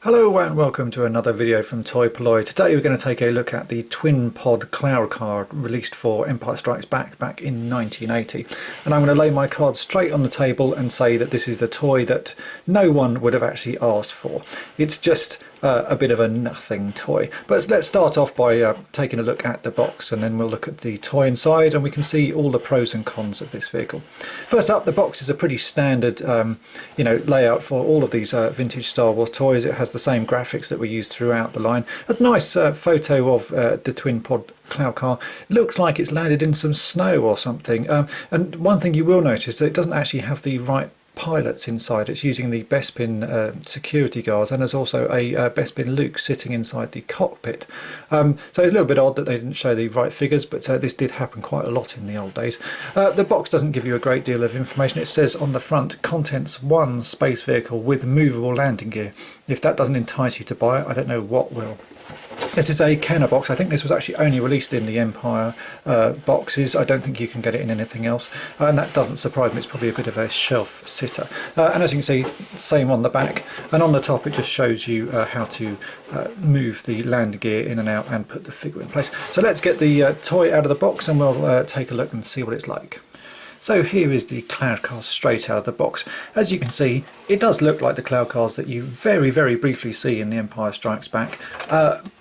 Hello and welcome to another video from toy-polloi. Today we're going to take a look at the twin pod cloud car released for Empire Strikes back in 1980. And I'm going to lay my cards straight on the table and say that this is the toy that no one would have actually asked for. It's just a bit of a nothing toy. But let's start off by taking a look at the box, and then we'll look at the toy inside and we can see all the pros and cons of this vehicle. First up, the box is a pretty standard layout for all of these vintage Star Wars toys. It has the same graphics that we use throughout the line. There's a nice photo of the twin pod cloud car. It looks like it's landed in some snow or something. And one thing you will notice is that it doesn't actually have the right pilots inside. It's using the Bespin security guards, and there's also a Bespin Luke sitting inside the cockpit. So it's a little bit odd that they didn't show the right figures, but this did happen quite a lot in the old days. The box doesn't give you a great deal of information. It says on the front, contents 1 space vehicle with movable landing gear. If that doesn't entice you to buy it, I don't know what will. This is a Kenner box. I think this was actually only released in the Empire boxes. I don't think you can get it in anything else, and that doesn't surprise me. It's probably a bit of a shelf sitter. And as you can see, same on the back, and on the top it just shows you how to move the land gear in and out and put the figure in place. So let's get the toy out of the box and we'll take a look and see what it's like. So here is the cloud car straight out of the box. As you can see, it does look like the cloud cars that you very briefly see in The Empire Strikes Back,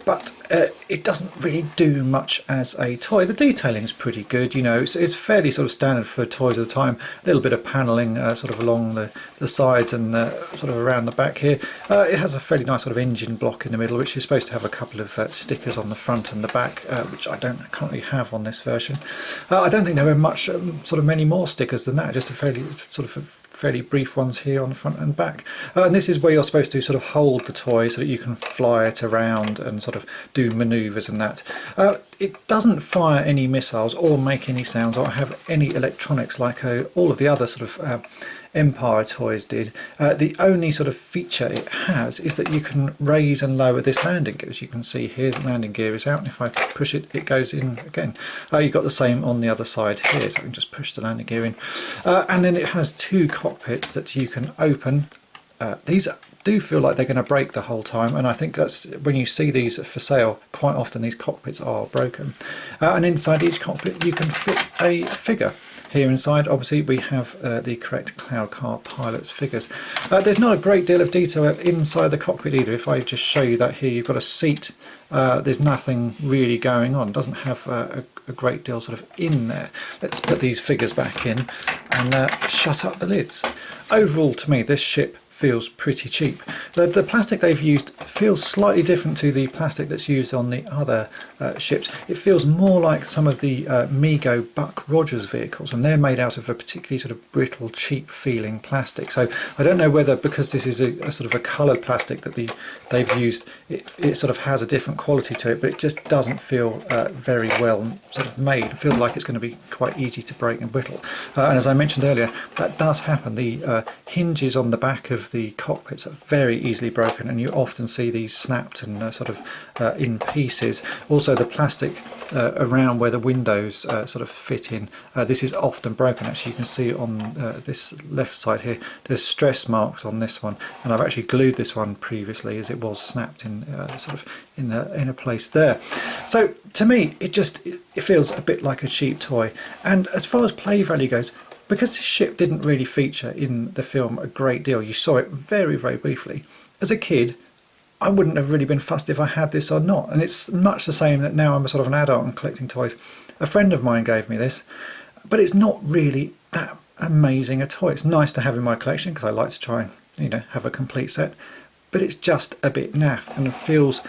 but it doesn't really do much as a toy. The detailing is pretty good, you know, it's fairly sort of standard for toys of the time. A little bit of panelling sort of along the sides and sort of around the back here. It has a fairly nice sort of engine block in the middle, which is supposed to have a couple of stickers on the front and the back, which I don't currently have on this version. I don't think there are much sort of many more stickers than that, just a fairly brief ones here on the front and back. And this is where you're supposed to sort of hold the toy so that you can fly it around and sort of do manoeuvres and that. It doesn't fire any missiles or make any sounds or have any electronics like all of the other sort of Empire toys did. The only sort of feature it has is that you can raise and lower this landing gear. As you can see here, the landing gear is out, and if I push it, it goes in again. You've got the same on the other side here, so I can just push the landing gear in. And then it has 2 cockpits that you can open. These do feel like they're going to break the whole time, and I think that's when you see these for sale, quite often these cockpits are broken. And inside each cockpit you can fit a figure. Here inside, obviously, we have the correct cloud car pilot's figures. There's not a great deal of detail inside the cockpit either. If I just show you that here, you've got a seat. There's nothing really going on. It doesn't have a great deal sort of in there. Let's put these figures back in and shut up the lids. Overall, to me, this ship feels pretty cheap. The plastic they've used feels slightly different to the plastic that's used on the other ships. It feels more like some of the Mego Buck Rogers vehicles, and they're made out of a particularly sort of brittle, cheap feeling plastic. So I don't know whether because this is a sort of a coloured plastic that they've used, it sort of has a different quality to it, but it just doesn't feel very well sort of made. It feels like it's going to be quite easy to break and brittle. And as I mentioned earlier, that does happen. The hinges on the back of the cockpits are very easily broken, and you often see these snapped and sort of in pieces. Also the plastic around where the windows sort of fit in, this is often broken. Actually, you can see on this left side here, there's stress marks on this one, and I've actually glued this one previously as it was snapped in sort of in a place there. So to me, it feels a bit like a cheap toy. And as far as play value goes, because this ship didn't really feature in the film a great deal, you saw it very briefly. As a kid, I wouldn't have really been fussed if I had this or not, and it's much the same that now I'm a sort of an adult and collecting toys. A friend of mine gave me this, but it's not really that amazing a toy. It's nice to have in my collection because I like to try and, you know, have a complete set, but it's just a bit naff and it feels,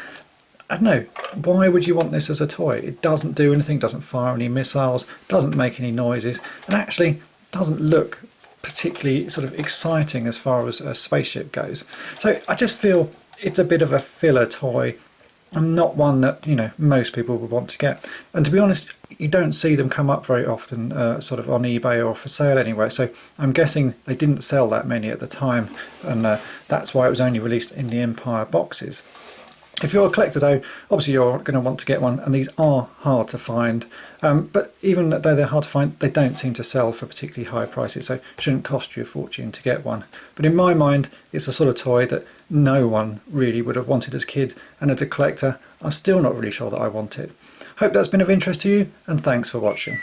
I don't know, why would you want this as a toy? It doesn't do anything, doesn't fire any missiles, doesn't make any noises, and actually doesn't look particularly sort of exciting as far as a spaceship goes. So I just feel it's a bit of a filler toy, and not one that, you know, most people would want to get. And to be honest, you don't see them come up very often sort of on eBay or for sale anyway, so I'm guessing they didn't sell that many at the time, and that's why it was only released in the Empire boxes. If you're a collector though, obviously you're going to want to get one, and these are hard to find. But even though they're hard to find, they don't seem to sell for particularly high prices, so it shouldn't cost you a fortune to get one. But in my mind, it's the sort of toy that no one really would have wanted as a kid, and as a collector, I'm still not really sure that I want it. Hope that's been of interest to you, and thanks for watching.